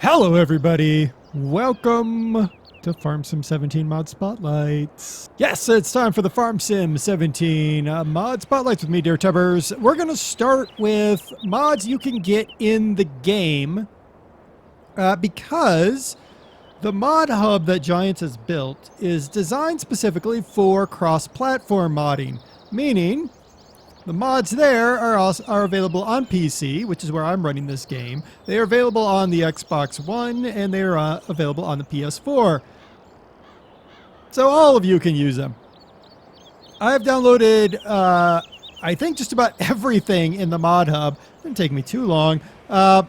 Hello everybody! Welcome to Farm Sim 17 Mod Spotlights. Yes, it's time for the Farm Sim 17 Mod Spotlights with me, DerTebbers. We're going to start with mods you can get in the game because the mod hub that Giants has built is designed specifically for cross-platform modding, meaning the mods there are available on PC, which is where I'm running this game. They are available on the Xbox One, and they are available on the PS4. So all of you can use them. I've downloaded, I think, just about everything in the mod hub. It didn't take me too long. So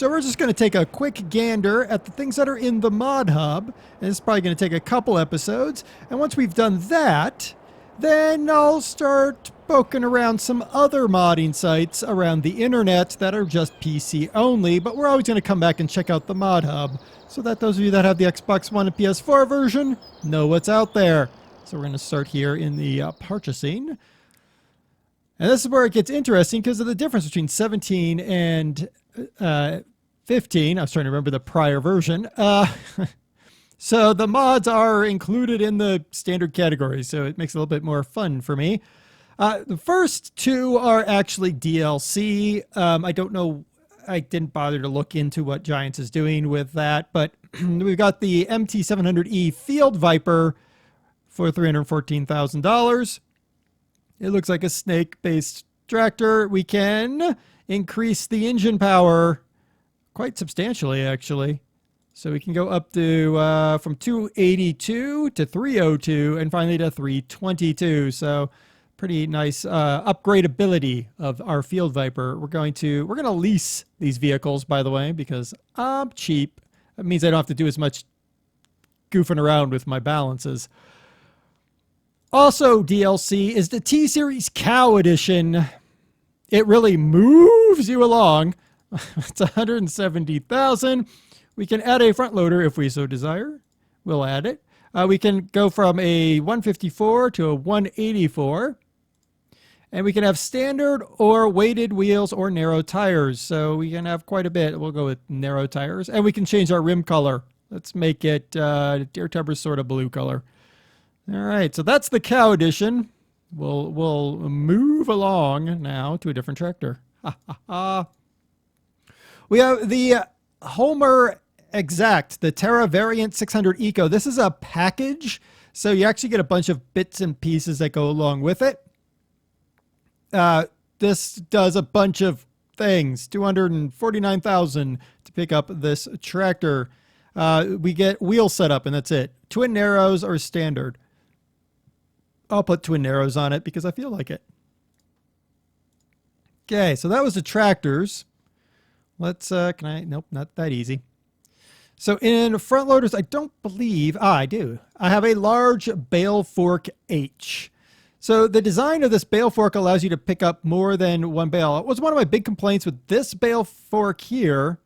we're just going to take a quick gander at the things that are in the mod hub. And it's probably going to take a couple episodes. And once we've done that, then I'll start poking around some other modding sites around the internet that are just PC only, but we're always going to come back and check out the mod hub so that those of you that have the Xbox One and PS4 version know what's out there. So we're going to start here in the purchasing. And this is where it gets interesting because of the difference between 17 and 15. I was trying to remember the prior version. So the mods are included in the standard category, so it makes it a little bit more fun for me. The first two are actually DLC. I don't know, I didn't bother to look into what Giants is doing with that, but we've got the MT700E Field Viper for $314,000. It looks like a snake-based tractor. We can increase the engine power quite substantially, actually. So we can go up to from 282 to 302 and finally to 322. So pretty nice upgradability of our Field Viper. We're going to lease these vehicles, by the way, because I'm cheap. That means I don't have to do as much goofing around with my balances. Also DLC is the T-Series Cow Edition. It really moves you along. It's $170,000. We can add a front loader if we so desire. We'll add it. We can go from a 154 to a 184. And we can have standard or weighted wheels or narrow tires. So we can have quite a bit. We'll go with narrow tires. And we can change our rim color. Let's make it DerTebbers sort of blue color. All right, so that's the Cow Edition. We'll move along now to a different tractor. We have the Homer Exact, the Terra Variant 600 Eco. This is a package, so you actually get a bunch of bits and pieces that go along with it. This does a bunch of things. $249,000 to pick up this tractor. We get wheel setup, and that's it. Twin narrows or standard. I'll put twin narrows on it because I feel like it. Okay, so that was the tractors. Let's, nope, not that easy. So in front loaders, I don't believe, I do. I have a large bale fork H. So the design of this bale fork allows you to pick up more than one bale. It was one of my big complaints with this bale fork here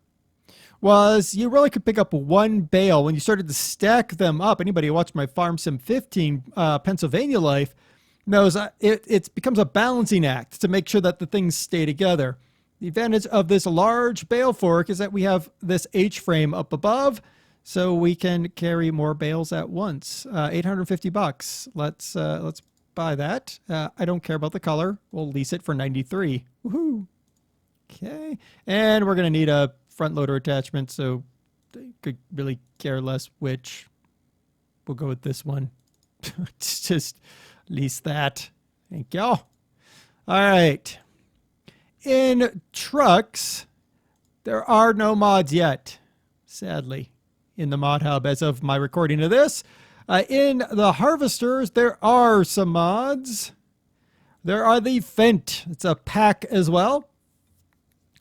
was you really could pick up one bale. When you started to stack them up, anybody who watched my Farm Sim 15 Pennsylvania life knows it becomes a balancing act to make sure that the things stay together. The advantage of this large bale fork is that we have this H-frame up above, so we can carry more bales at once. $850. Let's buy that. I don't care about the color. We'll lease it for $93. Woohoo! Okay, and we're gonna need a front loader attachment, so I could really care less which. We'll go with this one. Just lease that. Thank you. All right. In trucks, there are no mods yet, sadly, in the mod hub as of my recording of this. In the harvesters, there are some mods. There are the Fendt. It's a pack as well.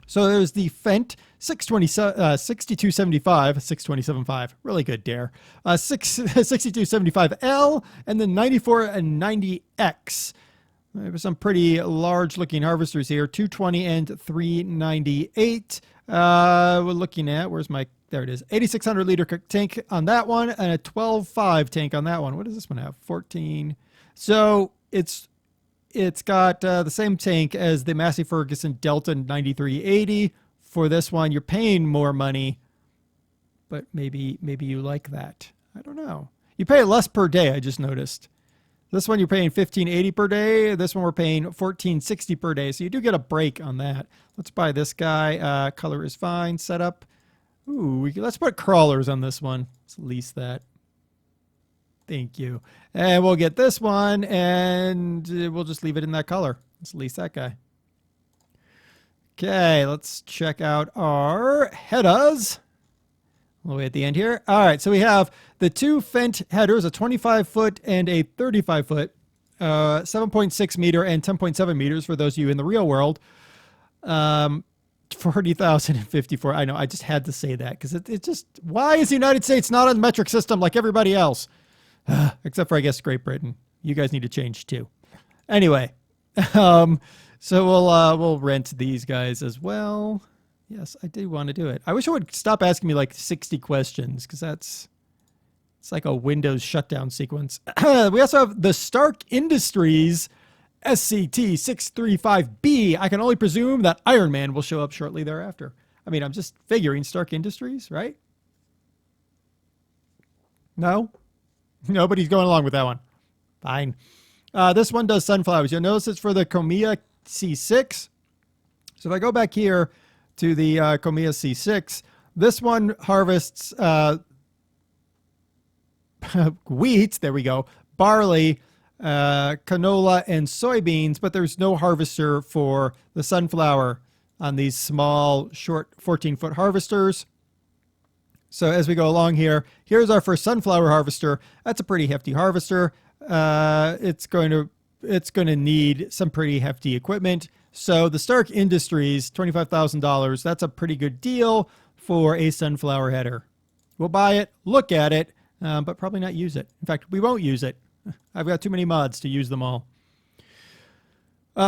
So there's the Fendt 6275, 6275, really good dare. 6275L and the 94 and 90X. There's some pretty large looking harvesters here, 220 and 398. We're looking at, there it is, 8,600 liter tank on that one and a 12.5 tank on that one. What does this one have? 14. So it's got the same tank as the Massey Ferguson Delta 9380. For this one, you're paying more money, but maybe you like that. I don't know. You pay less per day, I just noticed. This one you're paying $15.80 per day. This one we're paying $14.60 per day. So you do get a break on that. Let's buy this guy. Color is fine. Setup. Ooh, let's put crawlers on this one. Let's lease that. Thank you. And we'll get this one, and we'll just leave it in that color. Let's lease that guy. Okay, let's check out our headers. All the way at the end here. All right, so we have the two Fendt headers, a 25-foot and a 35-foot, 7.6 meter and 10.7 meters for those of you in the real world. 40,054. I know, I just had to say that because it just, why is the United States not on the metric system like everybody else? Except for, I guess, Great Britain. You guys need to change too. Anyway, so we'll rent these guys as well. Yes, I do want to do it. I wish I would stop asking me like 60 questions because it's like a Windows shutdown sequence. We also have the Stark Industries SCT-635B. I can only presume that Iron Man will show up shortly thereafter. I mean, I'm just figuring Stark Industries, right? No? Nobody's going along with that one. Fine. This one does sunflowers. You'll notice it's for the Komiya C6. So if I go back here to the Komiya C6, this one harvests wheat, there we go, barley, canola, and soybeans, but there's no harvester for the sunflower on these small, short 14-foot harvesters. So as we go along here, here's our first sunflower harvester. That's a pretty hefty harvester. It's going to need some pretty hefty equipment. So the Stark Industries, $25,000, that's a pretty good deal for a sunflower header. We'll buy it, look at it, but probably not use it. In fact, we won't use it. I've got too many mods to use them all.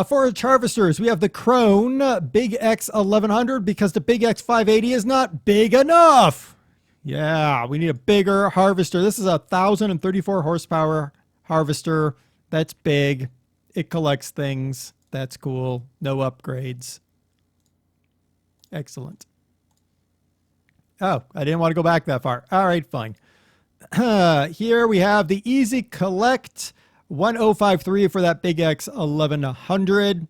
Forage harvesters, we have the Krone Big X 1100 because the Big X 580 is not big enough. Yeah, we need a bigger harvester. This is a 1,034 horsepower harvester. That's big. It collects things. That's cool. No upgrades. Excellent. Oh, I didn't want to go back that far. All right, fine. Here we have the Easy Collect 1053 for that Big X 1100.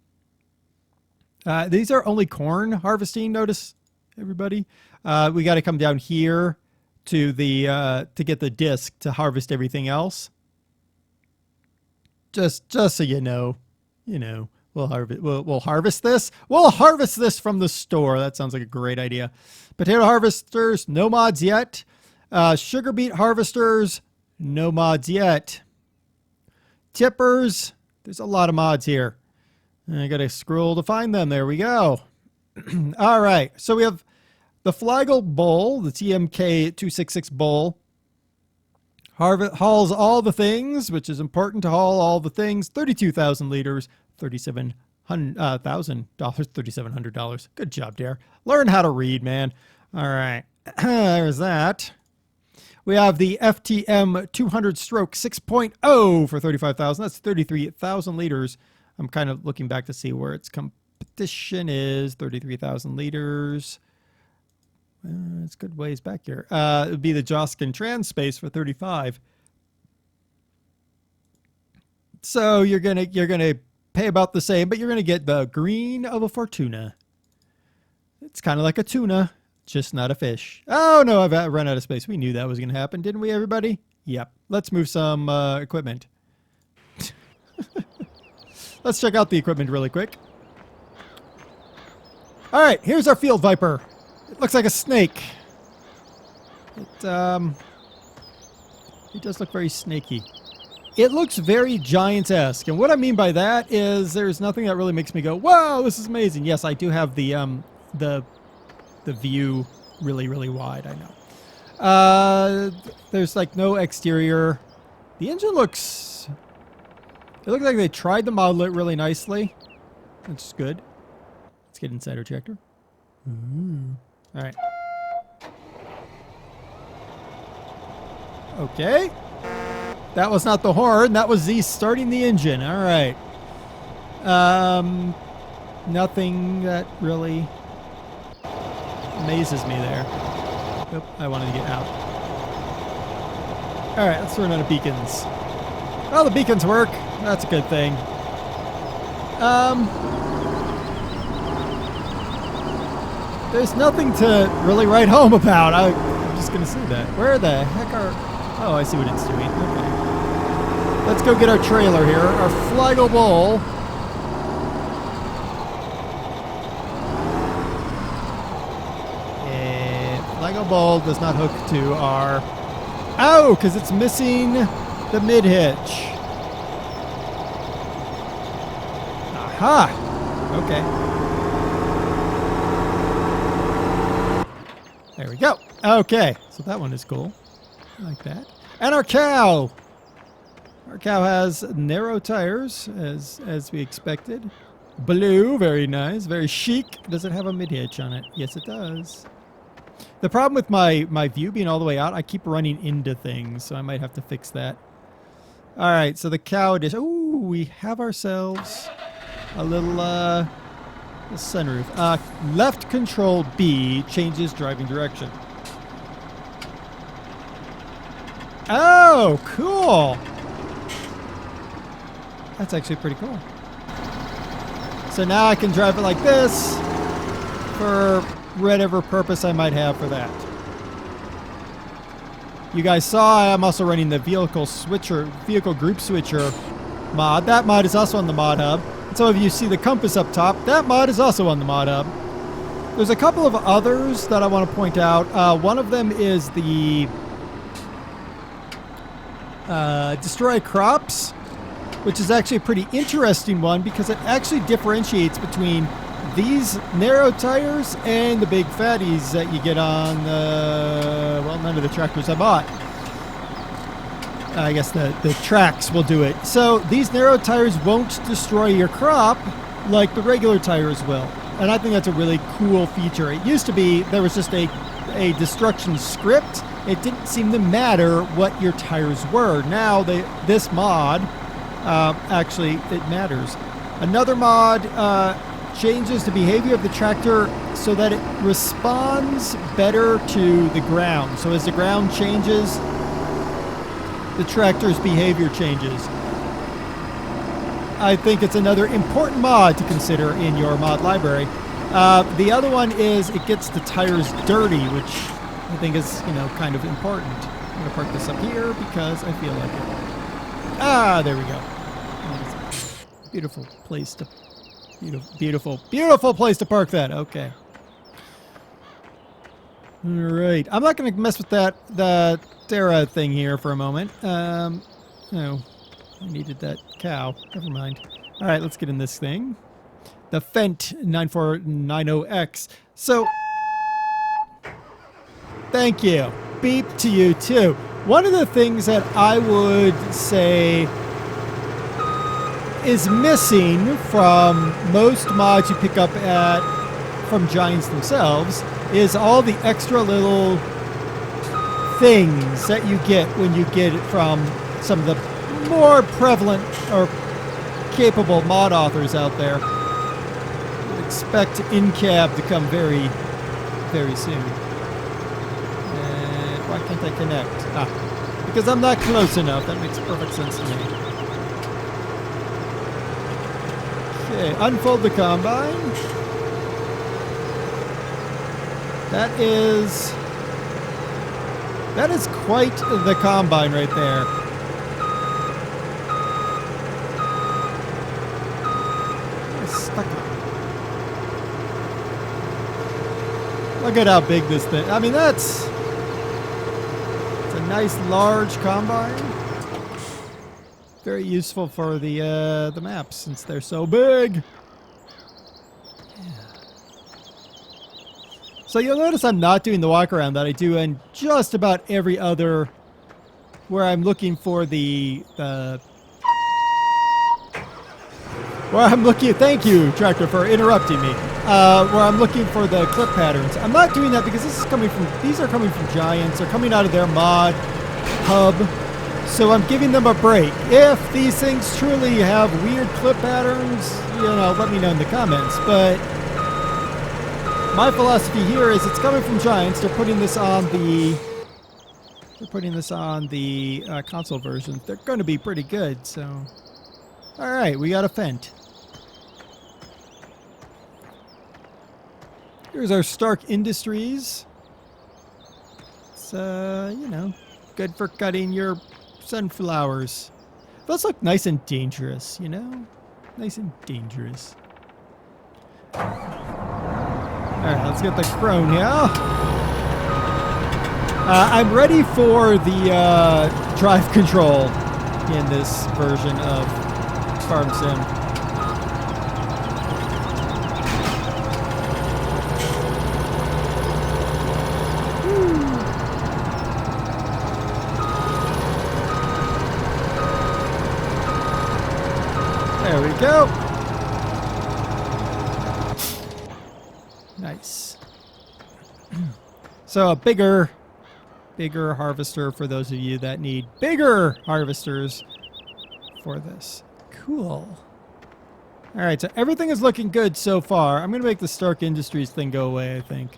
These are only corn harvesting, notice, everybody. We got to come down here to the to get the disc to harvest everything else. Just so you know, we'll harvest this. We'll harvest this from the store. That sounds like a great idea. Potato harvesters, no mods yet. Sugar beet harvesters, no mods yet. Tippers, there's a lot of mods here. I got to scroll to find them. There we go. All right, so we have the Flagel Bowl, the TMK 266 Bowl. Hauls all the things, which is important to haul all the things. 32,000 liters, $37,000. Good job, Dare. Learn how to read, man. All right, there's that. We have the FTM 200 stroke 6.0 for 35,000. That's 33,000 liters. I'm kind of looking back to see where its competition is. 33,000 liters. It's a good ways back here. It would be the Joskin Trans Space for 35. So you're gonna pay about the same, but you're gonna get the green of a Fortuna. It's kind of like a tuna, just not a fish. Oh no, I've run out of space. We knew that was gonna happen, didn't we, everybody? Yep. Let's move some equipment. Let's check out the equipment really quick. All right, here's our Field Viper. It looks like a snake. It does look very snaky. It looks very Giants-esque, and what I mean by that is there's nothing that really makes me go, "Wow, this is amazing." Yes, I do have the view really, really wide. I know. There's like no exterior. The engine looks. It looks like they tried to model it really nicely. That's good. Let's get inside our tractor. All right. Okay. That was not the horn. That was Z starting the engine. All right. Nothing that really amazes me there. Oop, I wanted to get out. All right, let's turn on the beacons. Oh, the beacons work. That's a good thing. There's nothing to really write home about. I'm just going to say that. Where the heck are... Oh, I see what it's doing. Okay. Let's go get our trailer here. Our Flago Bowl. Flago Bowl does not hook to our... Oh, because it's missing the mid-hitch. Aha! Okay. There we go. Okay, so that one is cool. I like that. And our cow! Our cow has narrow tires, as we expected. Blue, very nice, very chic. Does it have a mid-hitch on it? Yes, it does. The problem with my view being all the way out, I keep running into things, so I might have to fix that. All right, so the cow edition. Ooh, we have ourselves a little sunroof. Left control B changes driving direction. Oh, cool. That's actually pretty cool. So now I can drive it like this for whatever purpose I might have for that. You guys saw I'm also running the vehicle group switcher mod. That mod is also on the mod hub. And some of you see the compass up top. That mod is also on the mod hub. There's a couple of others that I want to point out. One of them is the Destroy Crops, which is actually a pretty interesting one because it actually differentiates between these narrow tires and the big fatties that you get on, well, none of the tractors I bought. I guess the tracks will do it. So these narrow tires won't destroy your crop like the regular tires will. And I think that's a really cool feature. It used to be there was just a destruction script. It didn't seem to matter what your tires were. Now this mod, actually, it matters. Another mod changes the behavior of the tractor so that it responds better to the ground. So as the ground changes, the tractor's behavior changes. I think it's another important mod to consider in your mod library. The other one is it gets the tires dirty, which I think is, kind of important. I'm going to park this up here because I feel like it. Ah, there we go. Beautiful place to... Beautiful place to park that. Okay. All right. I'm not going to mess with the Terra thing here for a moment. No, I needed that cow. Never mind. All right, let's get in this thing. The Fendt 9490X. So, thank you. Beep to you too. One of the things that I would say is missing from most mods you pick up from Giants themselves is all the extra little things that you get when you get it from some of the more prevalent or capable mod authors out there. I expect in-cab to come very, very soon. And why can't I connect? Because I'm not close enough. That makes perfect sense to me. Okay, unfold the combine. That is quite the combine right there. It's stuck. Look at how big this thing. I mean, it's a nice large combine. Very useful for the maps since they're so big. Yeah. So you'll notice I'm not doing the walk around that I do in just about every other where I'm looking for thank you, Tractor, for interrupting me. Where I'm looking for the clip patterns. I'm not doing that because these are coming from Giants. They're coming out of their mod hub. So I'm giving them a break. If these things truly have weird clip patterns, let me know in the comments. But My philosophy here is it's coming from Giants. They're putting this on the console version. They're going to be pretty good. So, all right, we got a Fent. Here's our Stark Industries. It's you know, good for cutting your sunflowers. Those look nice and dangerous, you know, nice and dangerous. Alright, let's get the crone here. I'm ready for the drive control in this version of Farm Sim. There we go. Nice. So a bigger harvester for those of you that need bigger harvesters for this. Cool. All right, so everything is looking good so far. I'm going to make the Stark Industries thing go away, I think.